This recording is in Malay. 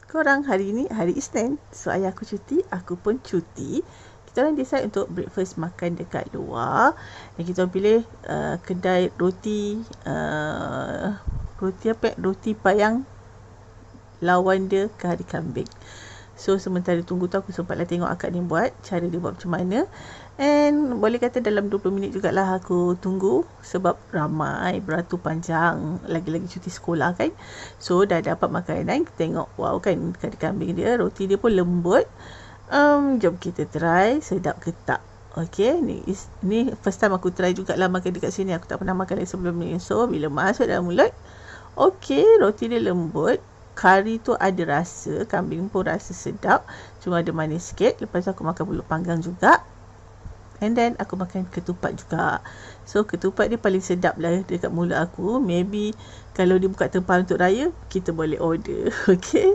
korang hari ni hari Isnin. So ayah aku cuti, aku pun cuti. Kita orang decide untuk breakfast makan dekat luar. Dan kita orang pilih kedai roti roti payang lawan dia kari kambing. So sementara tunggu tu aku sempatlah tengok akak ni buat, cara dia buat macam mana. And boleh kata dalam 20 minit jugalah aku tunggu sebab ramai, beratur panjang, lagi-lagi cuti sekolah kan. So dah dapat makanan, kita tengok wow kan kari kambing dia, roti dia pun lembut. Jom kita try sedap ke tak. Okay, ni first time aku try jugalah makan dekat sini. Aku tak pernah makan lagi sebelum ni. So bila masuk dalam mulut, okay, roti dia lembut. Kari tu ada rasa, kambing pun rasa sedap. Cuma ada manis sikit. Lepas tu aku makan pulut panggang juga. And then aku makan ketupat juga. So ketupat dia paling sedap lah dekat mulut aku. Maybe kalau dia buka tempah untuk raya, kita boleh order. Okay.